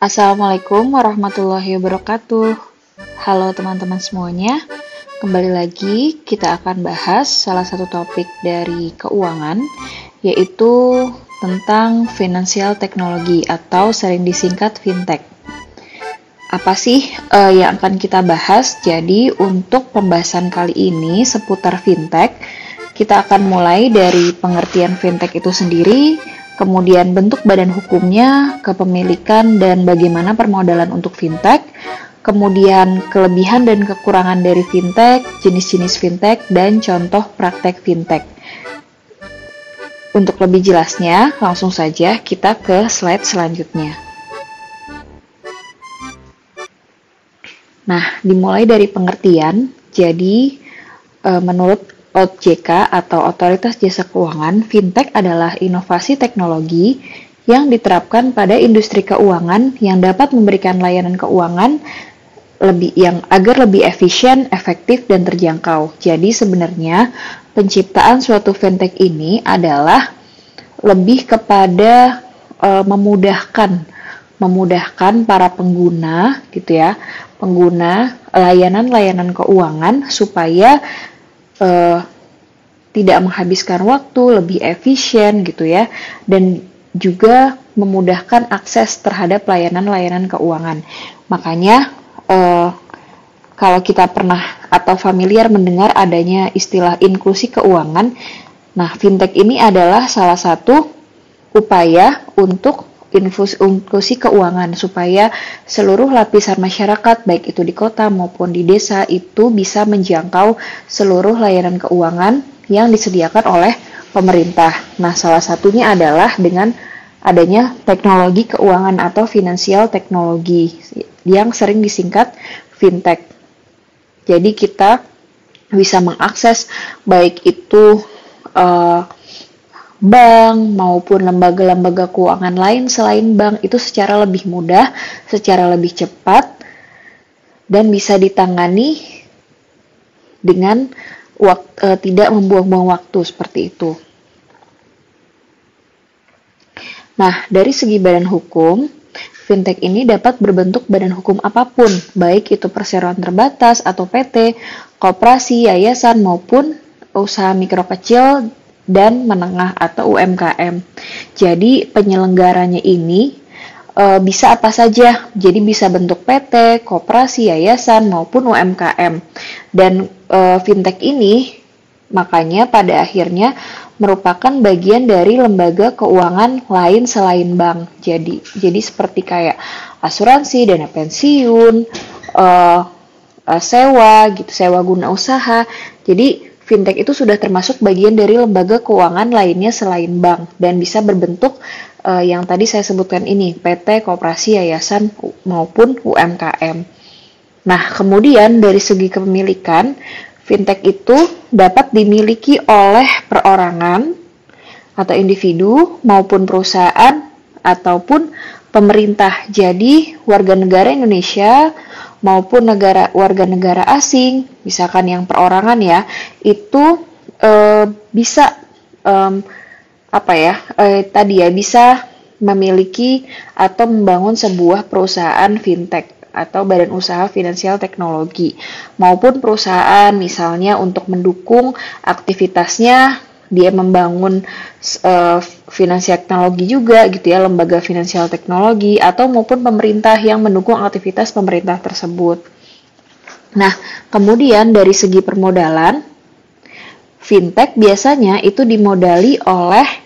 Assalamualaikum warahmatullahi wabarakatuh. Halo teman-teman semuanya. Kembali lagi kita akan bahas salah satu topik dari keuangan, yaitu tentang financial technology atau sering disingkat fintech. Apa sih yang akan kita bahas? Jadi untuk pembahasan kali ini seputar fintech, kita akan mulai dari pengertian fintech itu sendiri, kemudian bentuk badan hukumnya, kepemilikan dan bagaimana permodalan untuk fintech, kemudian kelebihan dan kekurangan dari fintech, jenis-jenis fintech, dan contoh praktek fintech. Untuk lebih jelasnya, langsung saja kita ke slide selanjutnya. Nah, dimulai dari pengertian. Jadi, menurut OJK atau Otoritas Jasa Keuangan, fintech adalah inovasi teknologi yang diterapkan pada industri keuangan yang dapat memberikan layanan keuangan agar lebih efisien, efektif, dan terjangkau. Jadi sebenarnya penciptaan suatu fintech ini adalah lebih kepada memudahkan para pengguna gitu ya, pengguna layanan-layanan keuangan supaya tidak menghabiskan waktu, lebih efisien gitu ya, dan juga memudahkan akses terhadap layanan-layanan keuangan. Makanya kalau kita pernah atau familiar mendengar adanya istilah inklusi keuangan, nah fintech ini adalah salah satu upaya untuk inklusi keuangan supaya seluruh lapisan masyarakat baik itu di kota maupun di desa itu bisa menjangkau seluruh layanan keuangan yang disediakan oleh pemerintah. Nah, salah satunya adalah dengan adanya teknologi keuangan atau financial technology yang sering disingkat fintech. Jadi kita bisa mengakses baik itu bank maupun lembaga-lembaga keuangan lain selain bank itu secara lebih mudah, secara lebih cepat, dan bisa ditangani dengan tidak membuang-buang waktu seperti itu. Nah, dari segi badan hukum, fintech ini dapat berbentuk badan hukum apapun, baik itu perseroan terbatas atau PT, koperasi, yayasan, maupun usaha mikro kecil dan menengah atau UMKM. Jadi penyelenggaranya ini bisa apa saja. Jadi bisa bentuk PT, koperasi, yayasan maupun UMKM. Dan fintech ini makanya pada akhirnya merupakan bagian dari lembaga keuangan lain selain bank. Jadi seperti kayak asuransi, dana pensiun, sewa guna usaha. Jadi fintech itu sudah termasuk bagian dari lembaga keuangan lainnya selain bank dan bisa berbentuk yang tadi saya sebutkan ini, PT, koperasi, yayasan, maupun UMKM. Nah, kemudian dari segi kepemilikan, fintech itu dapat dimiliki oleh perorangan atau individu maupun perusahaan ataupun pemerintah. Jadi, warga negara Indonesia maupun warga negara asing, misalkan yang perorangan ya, itu bisa bisa memiliki atau membangun sebuah perusahaan fintech atau badan usaha finansial teknologi, maupun perusahaan misalnya untuk mendukung aktivitasnya dia membangun finansial teknologi juga gitu ya, lembaga finansial teknologi, atau maupun pemerintah yang mendukung aktivitas pemerintah tersebut. Nah, kemudian dari segi permodalan, fintech biasanya itu dimodali oleh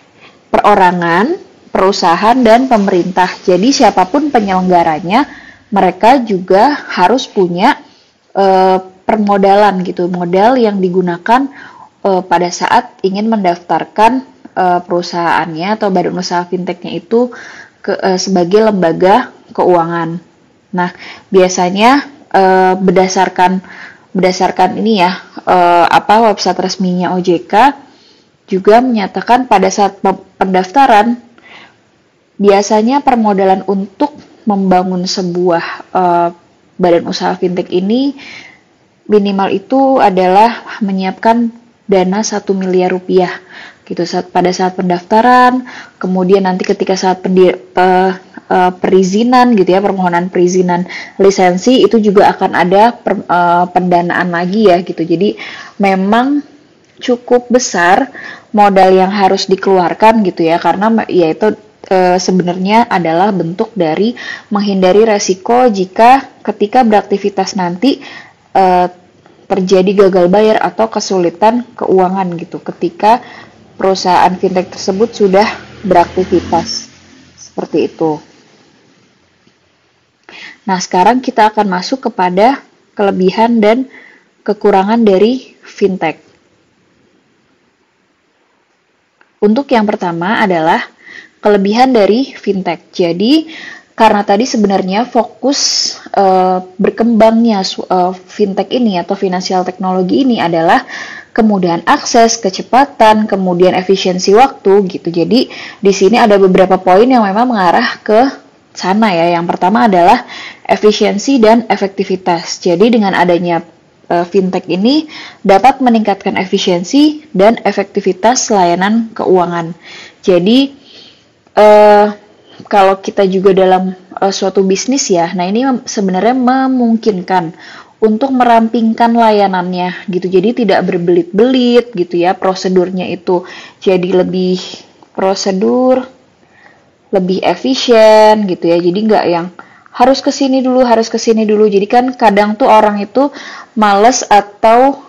perorangan, perusahaan, dan pemerintah. Jadi siapapun penyelenggaranya, mereka juga harus punya permodalan gitu, modal yang digunakan pada saat ingin mendaftarkan perusahaannya atau badan usaha fintechnya itu sebagai lembaga keuangan. Nah, biasanya berdasarkan ini ya, website resminya OJK juga menyatakan pada saat pendaftaran biasanya permodalan untuk membangun sebuah badan usaha fintech ini minimal itu adalah menyiapkan dana 1 miliar rupiah gitu pada saat pendaftaran. Kemudian nanti ketika saat perizinan gitu ya, permohonan perizinan lisensi itu juga akan ada pendanaan lagi ya gitu. Jadi memang cukup besar modal yang harus dikeluarkan gitu ya, karena ya itu sebenarnya adalah bentuk dari menghindari resiko jika ketika beraktivitas nanti terjadi gagal bayar atau kesulitan keuangan gitu ketika perusahaan fintech tersebut sudah beraktivitas seperti itu. Nah, sekarang kita akan masuk kepada kelebihan dan kekurangan dari fintech. Untuk yang pertama adalah kelebihan dari fintech. Jadi, karena tadi sebenarnya fokus berkembangnya fintech ini atau financial technology ini adalah kemudahan akses, kecepatan, kemudian efisiensi waktu gitu. Jadi di sini ada beberapa poin yang memang mengarah ke sana ya. Yang pertama adalah efisiensi dan efektivitas. Jadi dengan adanya fintech ini dapat meningkatkan efisiensi dan efektivitas layanan keuangan. Jadi kalau kita juga dalam suatu bisnis ya, nah ini sebenarnya memungkinkan untuk merampingkan layanannya gitu. Jadi tidak berbelit-belit gitu ya, prosedurnya itu jadi lebih lebih efisien gitu ya. Jadi nggak yang harus ke sini dulu. Jadi kan kadang tuh orang itu males atau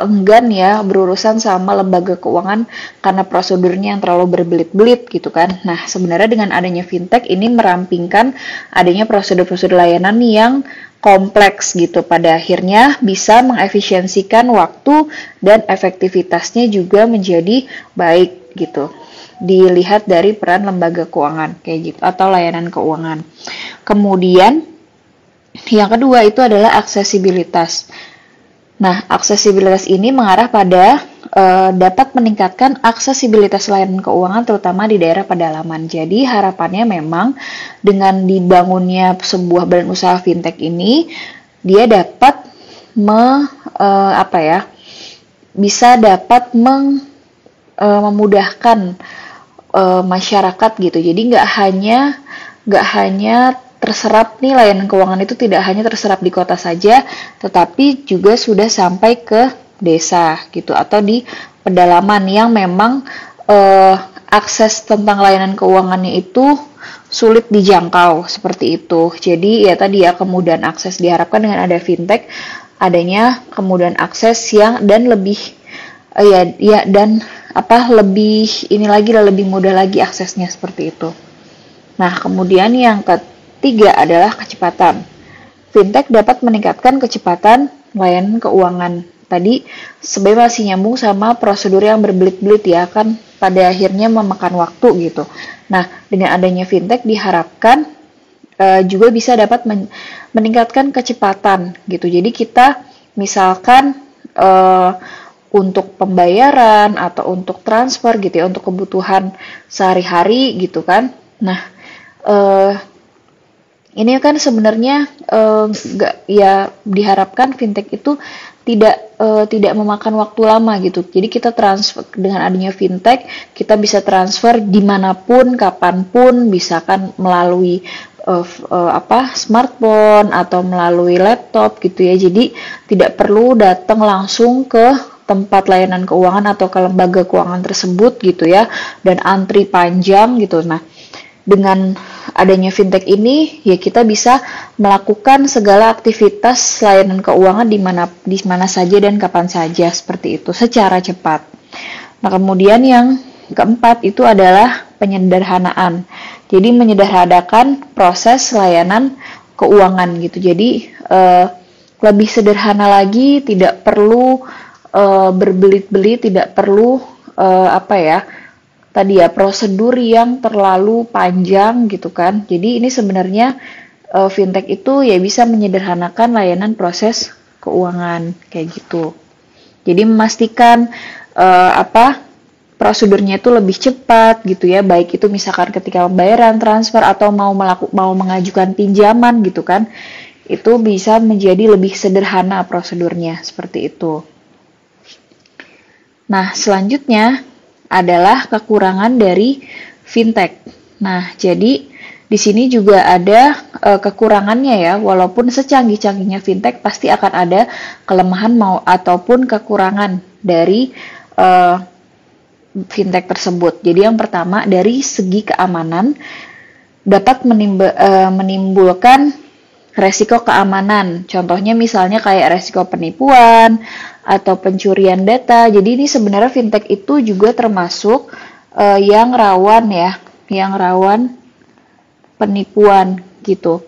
enggan ya berurusan sama lembaga keuangan karena prosedurnya yang terlalu berbelit-belit gitu kan. Nah, sebenarnya dengan adanya fintech ini merampingkan adanya prosedur-prosedur layanan yang kompleks gitu. Pada akhirnya bisa mengefisiensikan waktu dan efektivitasnya juga menjadi baik gitu. Dilihat dari peran lembaga keuangan kayak gitu atau layanan keuangan. Kemudian yang kedua itu adalah aksesibilitas. Nah, aksesibilitas ini mengarah pada dapat meningkatkan aksesibilitas layanan keuangan terutama di daerah pedalaman. Jadi harapannya memang dengan dibangunnya sebuah badan usaha fintech ini dia dapat bisa dapat memudahkan masyarakat gitu. Jadi nggak hanya terserap nih layanan keuangan itu tidak hanya terserap di kota saja, tetapi juga sudah sampai ke desa gitu atau di pedalaman yang memang akses tentang layanan keuangannya itu sulit dijangkau seperti itu. Jadi ya tadi ya kemudahan akses diharapkan dengan ada fintech adanya kemudahan akses yang dan lebih lebih mudah lagi aksesnya seperti itu. Nah, kemudian yang ketiga adalah kecepatan. Fintech dapat meningkatkan kecepatan layanan keuangan. Tadi sebenarnya masih nyambung sama prosedur yang berbelit-belit ya kan pada akhirnya memakan waktu gitu. Nah, dengan adanya fintech diharapkan juga bisa dapat meningkatkan kecepatan gitu. Jadi kita misalkan untuk pembayaran atau untuk transfer gitu ya, untuk kebutuhan sehari-hari gitu kan. Nah, ini kan sebenarnya diharapkan fintech itu tidak memakan waktu lama gitu. Jadi kita transfer dengan adanya fintech, kita bisa transfer dimanapun, kapanpun, misalkan melalui smartphone atau melalui laptop gitu ya. Jadi tidak perlu datang langsung ke tempat layanan keuangan atau ke lembaga keuangan tersebut gitu ya, dan antri panjang gitu. Nah, dengan adanya fintech ini ya kita bisa melakukan segala aktivitas layanan keuangan di mana saja dan kapan saja seperti itu secara cepat. Nah, kemudian yang keempat itu adalah penyederhanaan. Jadi menyederhanakan proses layanan keuangan gitu. Jadi lebih sederhana lagi, tidak perlu berbelit-belit, tidak perlu prosedur yang terlalu panjang gitu kan. Jadi ini sebenarnya fintech itu ya bisa menyederhanakan layanan proses keuangan kayak gitu. Jadi memastikan prosedurnya itu lebih cepat gitu ya, baik itu misalkan ketika pembayaran, transfer atau mau mengajukan pinjaman gitu kan. Itu bisa menjadi lebih sederhana prosedurnya seperti itu. Nah, selanjutnya adalah kekurangan dari fintech. Nah, jadi Di sini juga ada kekurangannya ya, walaupun secanggih-canggihnya fintech pasti akan ada kelemahan ataupun kekurangan dari fintech tersebut. Jadi yang pertama dari segi keamanan dapat menimbulkan resiko keamanan. Contohnya misalnya kayak resiko penipuan atau pencurian data. Jadi ini sebenarnya fintech itu juga termasuk yang rawan ya, yang rawan penipuan gitu.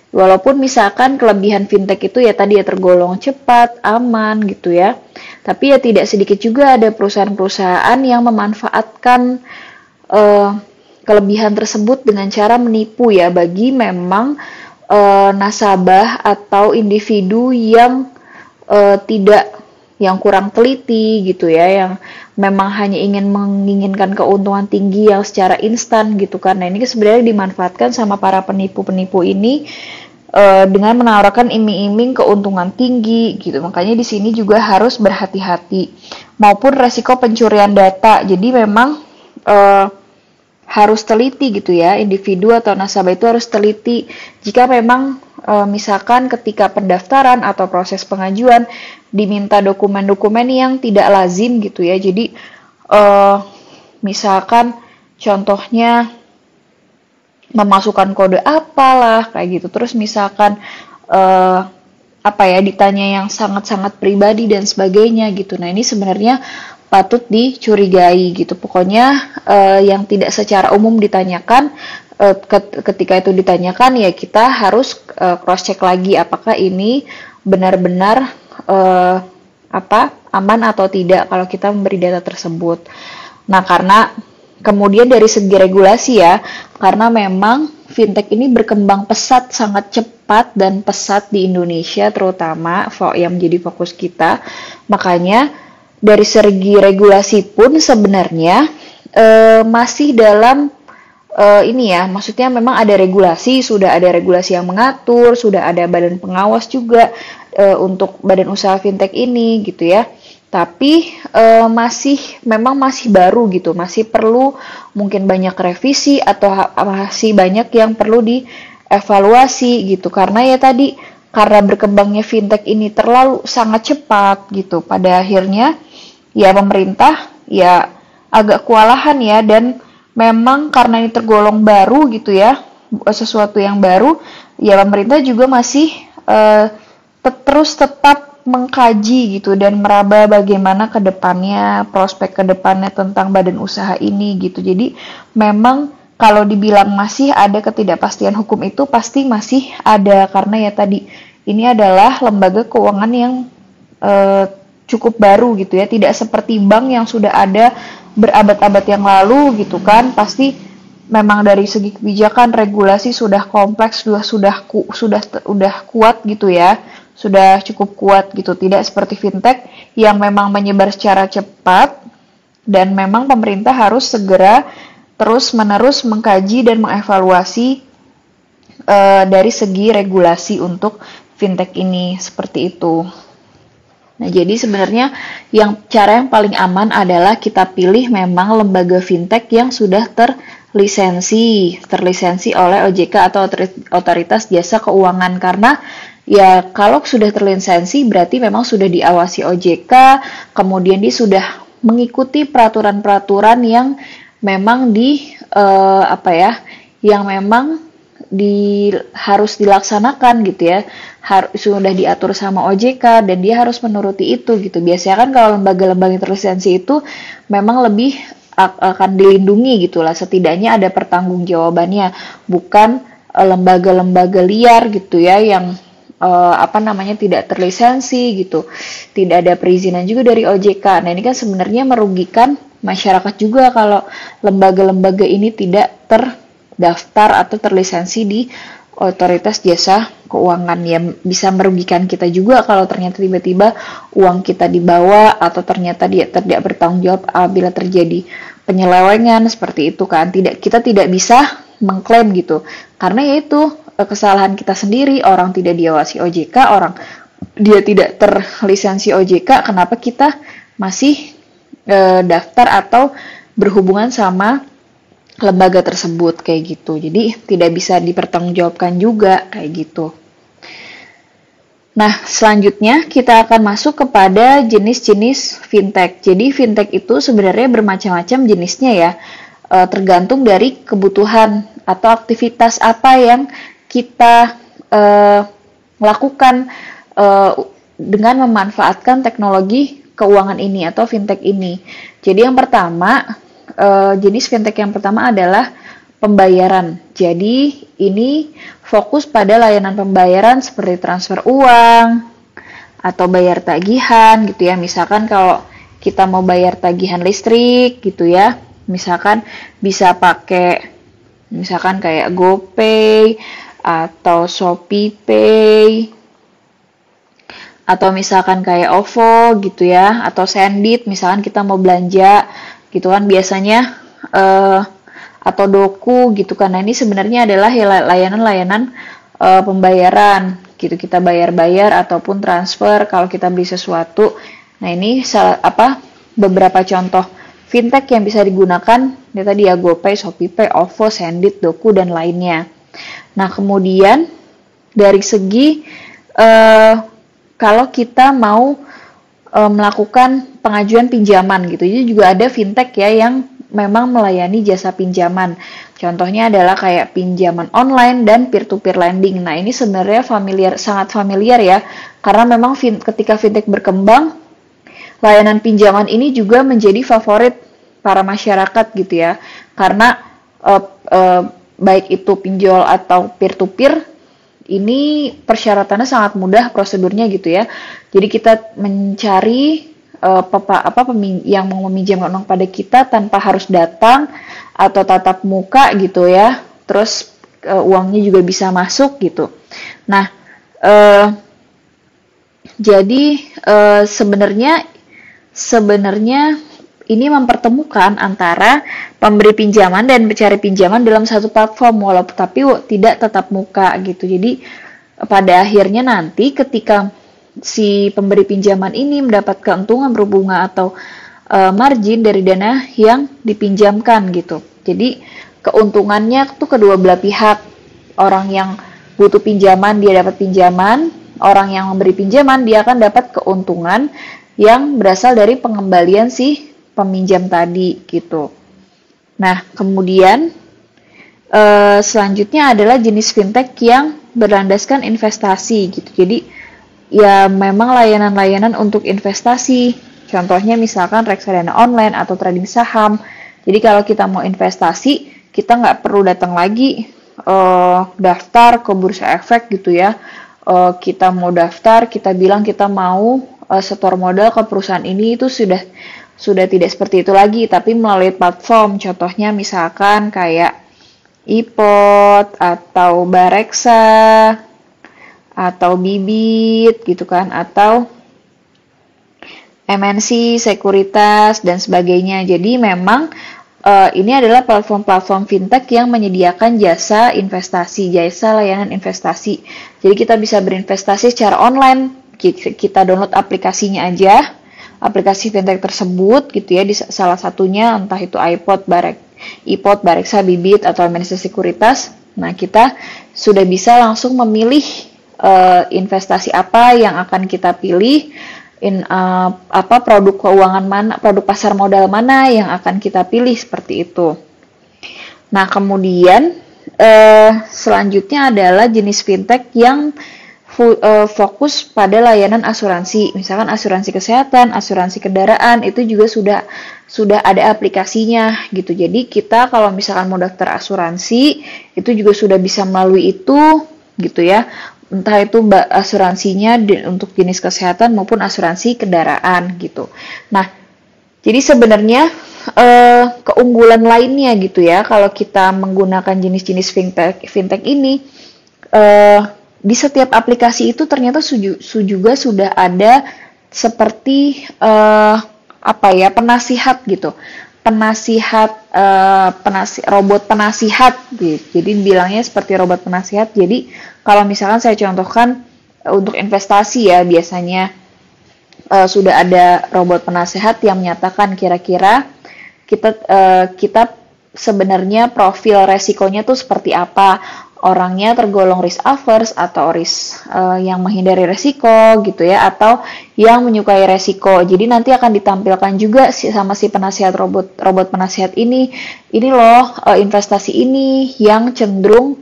Walaupun misalkan kelebihan fintech itu ya tadi ya tergolong cepat, aman gitu ya. Tapi ya tidak sedikit juga ada perusahaan-perusahaan yang memanfaatkan kelebihan tersebut dengan cara menipu ya bagi memang nasabah atau individu yang yang kurang teliti gitu ya, yang memang hanya menginginkan keuntungan tinggi yang secara instan gitu kan. Nah ini sebenarnya dimanfaatkan sama para penipu-penipu ini dengan menawarkan iming-iming keuntungan tinggi gitu. Makanya di sini juga harus berhati-hati. Maupun resiko pencurian data. Jadi memang harus teliti gitu ya, individu atau nasabah itu harus teliti. Jika memang misalkan ketika pendaftaran atau proses pengajuan diminta dokumen-dokumen yang tidak lazim gitu ya. Jadi misalkan contohnya memasukkan kode apalah kayak gitu. Terus misalkan ditanya yang sangat-sangat pribadi dan sebagainya gitu. Nah, ini sebenarnya patut dicurigai gitu. Pokoknya yang tidak secara umum ditanyakan, ketika itu ditanyakan ya kita harus cross check lagi apakah ini benar-benar aman atau tidak kalau kita memberi data tersebut. Nah, karena kemudian dari segi regulasi ya, karena memang fintech ini berkembang pesat, sangat cepat dan pesat di Indonesia terutama yang menjadi fokus kita. Makanya dari segi regulasi pun sebenarnya masih dalam maksudnya memang ada regulasi, sudah ada regulasi yang mengatur, sudah ada badan pengawas juga untuk badan usaha fintech ini gitu ya. Tapi memang masih baru gitu, masih perlu mungkin banyak revisi atau masih banyak yang perlu dievaluasi gitu. Karena ya tadi, karena berkembangnya fintech ini terlalu sangat cepat gitu, pada akhirnya ya pemerintah ya agak kewalahan ya, dan memang karena ini tergolong baru gitu ya, sesuatu yang baru, ya pemerintah juga masih terus tetap mengkaji gitu dan meraba bagaimana kedepannya, prospek kedepannya tentang badan usaha ini gitu. Jadi memang kalau dibilang masih ada ketidakpastian hukum itu pasti masih ada, karena ya tadi ini adalah lembaga keuangan yang cukup baru gitu ya, tidak seperti bank yang sudah ada berabad-abad yang lalu gitu kan. Pasti memang dari segi kebijakan regulasi sudah kompleks, sudah kuat gitu ya, sudah cukup kuat gitu. Tidak seperti fintech yang memang menyebar secara cepat, dan memang pemerintah harus segera terus-menerus mengkaji dan mengevaluasi dari segi regulasi untuk fintech ini, seperti itu. Nah, jadi sebenarnya cara yang paling aman adalah kita pilih memang lembaga fintech yang sudah terlisensi oleh OJK atau Otoritas Jasa Keuangan, karena ya kalau sudah terlisensi berarti memang sudah diawasi OJK, kemudian dia sudah mengikuti peraturan-peraturan yang memang harus dilaksanakan gitu ya, sudah diatur sama OJK dan dia harus menuruti itu gitu. Biasanya kan kalau lembaga-lembaga terlisensi itu memang lebih akan dilindungi gitulah, setidaknya ada pertanggungjawabannya, bukan lembaga-lembaga liar gitu ya yang tidak terlisensi gitu, tidak ada perizinan juga dari OJK. Nah, ini kan sebenarnya merugikan masyarakat juga kalau lembaga-lembaga ini tidak terdaftar atau terlisensi di Otoritas Jasa Keuangan. Ya bisa merugikan kita juga kalau ternyata tiba-tiba uang kita dibawa atau ternyata dia tidak bertanggung jawab apabila terjadi penyelewengan seperti itu kan. Kita tidak bisa mengklaim gitu, karena yaitu kesalahan kita sendiri, orang tidak diawasi OJK, dia tidak terlisensi OJK, kenapa kita masih daftar atau berhubungan sama lembaga tersebut kayak gitu. Jadi tidak bisa dipertanggungjawabkan juga kayak gitu. Nah, selanjutnya kita akan masuk kepada jenis-jenis fintech. Jadi fintech itu sebenarnya bermacam-macam jenisnya ya, tergantung dari kebutuhan atau aktivitas apa yang kita lakukan dengan memanfaatkan teknologi keuangan ini atau fintech ini. Jadi yang pertama, jenis fintech yang pertama adalah pembayaran. Jadi ini fokus pada layanan pembayaran seperti transfer uang atau bayar tagihan gitu ya. Misalkan kalau kita mau bayar tagihan listrik gitu ya, misalkan bisa pakai misalkan kayak GoPay atau ShopeePay atau misalkan kayak OVO gitu ya, atau Sendit misalkan kita mau belanja gitu kan biasanya atau Doku gitu kan. Nah, ini sebenarnya adalah layanan-layanan pembayaran gitu, kita bayar-bayar ataupun transfer kalau kita beli sesuatu. Nah, ini beberapa contoh fintech yang bisa digunakan ya tadi ya, GoPay, ShopeePay, OVO, Sendit, Doku dan lainnya. Nah, kemudian dari segi kalau kita mau melakukan pengajuan pinjaman gitu, jadi juga ada fintech ya yang memang melayani jasa pinjaman. Contohnya adalah kayak pinjaman online dan peer-to-peer lending. Nah, ini sebenarnya sangat familiar ya, karena memang ketika fintech berkembang, layanan pinjaman ini juga menjadi favorit para masyarakat gitu ya, karena baik itu pinjol atau peer-to-peer, ini persyaratannya sangat mudah prosedurnya gitu ya. Jadi kita mencari yang mau meminjam uang pada kita tanpa harus datang atau tatap muka gitu ya. Terus uangnya juga bisa masuk gitu. Nah, jadi sebenarnya ini mempertemukan antara pemberi pinjaman dan pencari pinjaman dalam satu platform, walaupun tapi tidak tatap muka gitu. Jadi pada akhirnya nanti ketika si pemberi pinjaman ini mendapat keuntungan berbunga atau margin dari dana yang dipinjamkan gitu. Jadi keuntungannya tuh kedua belah pihak. Orang yang butuh pinjaman dia dapat pinjaman, orang yang memberi pinjaman dia akan dapat keuntungan yang berasal dari pengembalian si peminjam tadi gitu. Nah, kemudian selanjutnya adalah jenis fintech yang berlandaskan investasi gitu. Jadi ya memang layanan-layanan untuk investasi. Contohnya misalkan reksadana online atau trading saham. Jadi kalau kita mau investasi, kita nggak perlu datang lagi daftar ke bursa efek gitu ya. Kita mau daftar, kita bilang kita mau setor modal ke perusahaan ini, itu sudah tidak seperti itu lagi, tapi melalui platform. Contohnya misalkan kayak iPod atau Bareksa atau Bibit gitu kan, atau MNC, Sekuritas dan sebagainya. Jadi memang ini adalah platform-platform fintech yang menyediakan jasa investasi, jasa layanan investasi. Jadi kita bisa berinvestasi secara online. Kita download aplikasinya aja, aplikasi fintech tersebut gitu ya, di salah satunya entah itu iPod, Bareksa, Bibit atau MNC Sekuritas. Nah, kita sudah bisa langsung memilih investasi apa yang akan kita pilih, produk keuangan mana, produk pasar modal mana yang akan kita pilih seperti itu. Nah, kemudian selanjutnya adalah jenis fintech yang fokus pada layanan asuransi. Misalkan asuransi kesehatan, asuransi kendaraan, itu juga sudah ada aplikasinya gitu. Jadi kita kalau misalkan mau daftar asuransi, itu juga sudah bisa melalui itu gitu ya. Entah itu asuransinya untuk jenis kesehatan maupun asuransi kendaraan gitu. Nah, jadi sebenarnya keunggulan lainnya gitu ya, kalau kita menggunakan jenis-jenis fintech ini, di setiap aplikasi itu ternyata juga sudah ada seperti penasihat gitu. Robot penasihat gitu. Jadi bilangnya seperti robot penasihat. Jadi kalau misalkan saya contohkan untuk investasi ya, biasanya sudah ada robot penasihat yang menyatakan kira-kira kita sebenarnya profil resikonya tuh seperti apa. Orangnya tergolong risk averse atau yang menghindari resiko gitu ya, atau yang menyukai resiko. Jadi nanti akan ditampilkan juga sama si penasihat robot penasihat ini loh investasi ini yang cenderung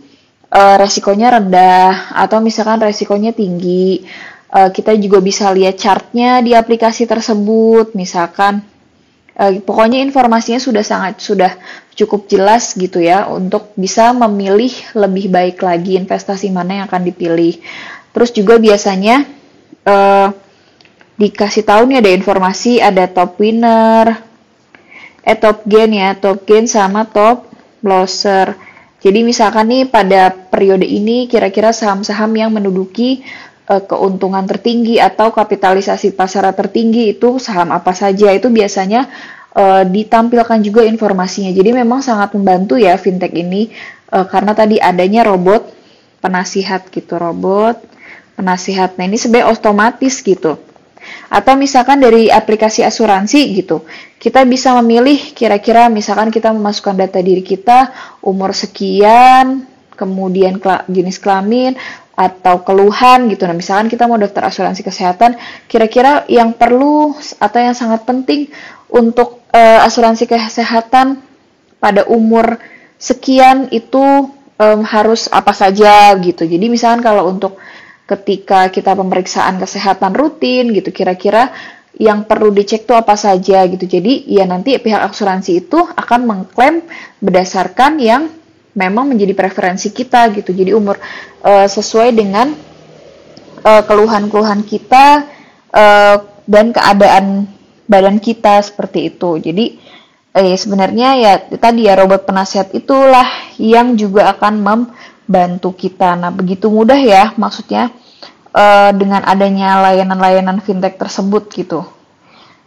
resikonya rendah atau misalkan resikonya tinggi. Kita juga bisa lihat chartnya di aplikasi tersebut, misalkan pokoknya informasinya sudah cukup jelas gitu ya untuk bisa memilih lebih baik lagi investasi mana yang akan dipilih. Terus juga biasanya dikasih tahu nih ada informasi, ada top winner, top gain sama top losser. Jadi misalkan nih pada periode ini kira-kira saham-saham yang menduduki keuntungan tertinggi atau kapitalisasi pasar tertinggi itu saham apa saja, itu biasanya ditampilkan juga informasinya. Jadi memang sangat membantu ya fintech ini karena tadi adanya robot penasihat gitu, robot penasihat. Nah ini sebenarnya otomatis gitu. Atau misalkan dari aplikasi asuransi gitu, kita bisa memilih kira-kira misalkan kita memasukkan data diri kita, umur sekian, kemudian jenis kelamin, atau keluhan gitu. Nah, misalkan kita mau daftar asuransi kesehatan, kira-kira yang perlu atau yang sangat penting untuk asuransi kesehatan pada umur sekian itu harus apa saja gitu. Jadi misalkan kalau untuk ketika kita pemeriksaan kesehatan rutin gitu, kira-kira yang perlu dicek itu apa saja gitu. Jadi ya nanti pihak asuransi itu akan mengklaim berdasarkan yang memang menjadi preferensi kita gitu. Jadi umur sesuai dengan keluhan-keluhan kita dan keadaan badan kita seperti itu. Jadi sebenarnya ya tadi ya robot penasihat itulah yang juga akan membantu kita. Nah begitu mudah ya maksudnya dengan adanya layanan-layanan fintech tersebut gitu.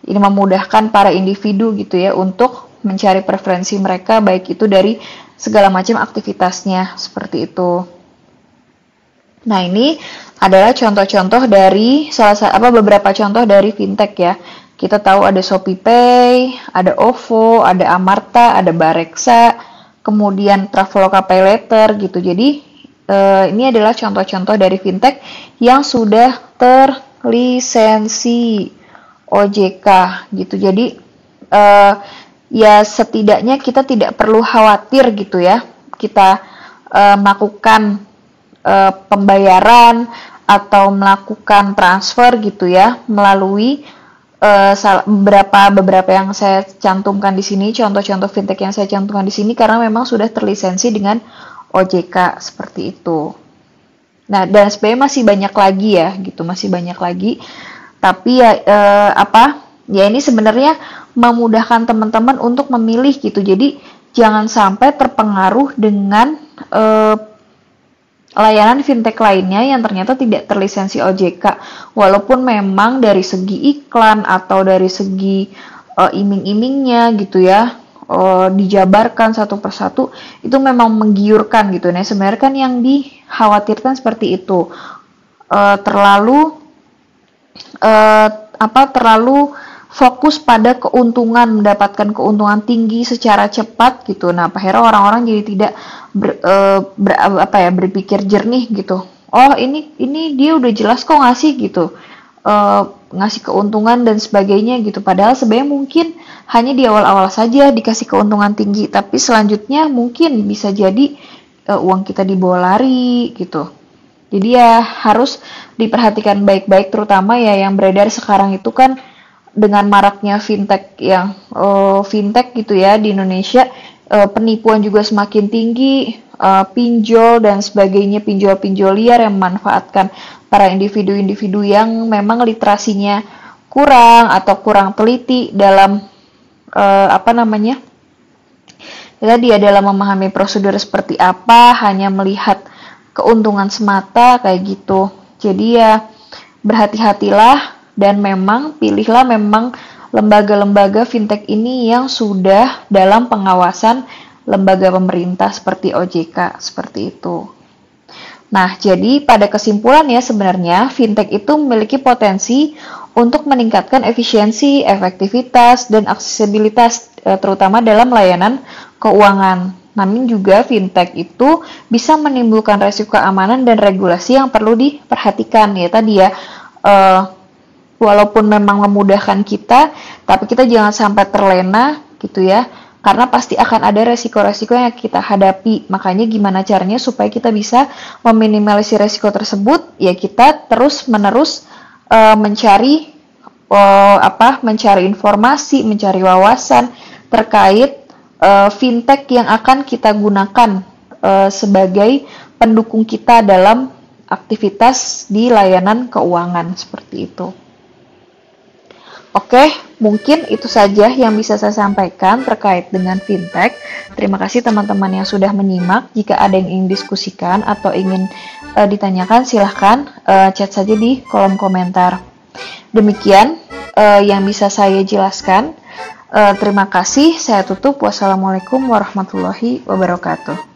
Ini memudahkan para individu gitu ya untuk mencari preferensi mereka baik itu dari segala macam aktivitasnya seperti itu. Nah ini adalah contoh-contoh dari beberapa contoh dari fintech ya. Kita tahu ada ShopeePay, ada OVO, ada Amarta, ada Bareksa, kemudian Traveloka PayLater gitu. Jadi ini adalah contoh-contoh dari fintech yang sudah terlisensi OJK gitu. Jadi ya setidaknya kita tidak perlu khawatir gitu ya. Kita melakukan pembayaran atau melakukan transfer gitu ya melalui beberapa yang saya cantumkan di sini, contoh-contoh fintech yang saya cantumkan di sini karena memang sudah terlisensi dengan OJK seperti itu. Nah, dan sebenarnya masih banyak lagi ya, gitu, masih banyak lagi. Tapi ya ya ini sebenarnya memudahkan teman-teman untuk memilih gitu. Jadi jangan sampai terpengaruh dengan layanan fintech lainnya yang ternyata tidak terlisensi OJK. Walaupun memang dari segi iklan atau dari segi iming-imingnya gitu ya, dijabarkan satu persatu itu memang menggiurkan gitu. Nah sebenarnya kan yang dikhawatirkan seperti itu, terlalu fokus pada keuntungan, mendapatkan keuntungan tinggi secara cepat gitu. Nah akhirnya orang-orang jadi tidak berpikir jernih gitu. Oh ini dia udah jelas kok ngasih gitu, ngasih keuntungan dan sebagainya gitu. Padahal sebenarnya mungkin hanya di awal-awal saja dikasih keuntungan tinggi, tapi selanjutnya mungkin bisa jadi uang kita dibawa lari gitu. Jadi ya harus diperhatikan baik-baik, terutama ya yang beredar sekarang itu kan dengan maraknya fintech fintech gitu ya di Indonesia, penipuan juga semakin tinggi, pinjol dan sebagainya, pinjol-pinjol liar yang memanfaatkan para individu-individu yang memang literasinya kurang atau kurang teliti dalam dia dalam memahami prosedur seperti apa, hanya melihat keuntungan semata kayak gitu. Jadi ya berhati-hatilah dan memang pilihlah memang lembaga-lembaga fintech ini yang sudah dalam pengawasan lembaga pemerintah seperti OJK, seperti itu. Nah, jadi pada kesimpulan ya sebenarnya fintech itu memiliki potensi untuk meningkatkan efisiensi, efektivitas, dan aksesibilitas terutama dalam layanan keuangan. Namun juga fintech itu bisa menimbulkan resiko keamanan dan regulasi yang perlu diperhatikan. Ya tadi ya, walaupun memang memudahkan kita, tapi kita jangan sampai terlena gitu ya, karena pasti akan ada resiko-resiko yang kita hadapi. Makanya gimana caranya supaya kita bisa meminimalisir resiko tersebut? Ya kita terus-menerus mencari informasi, mencari wawasan terkait fintech yang akan kita gunakan sebagai pendukung kita dalam aktivitas di layanan keuangan seperti itu. Oke, mungkin itu saja yang bisa saya sampaikan terkait dengan fintech. Terima kasih teman-teman yang sudah menyimak. Jika ada yang ingin diskusikan atau ingin ditanyakan, silahkan chat saja di kolom komentar. Demikian yang bisa saya jelaskan. Terima kasih, saya tutup. Wassalamualaikum warahmatullahi wabarakatuh.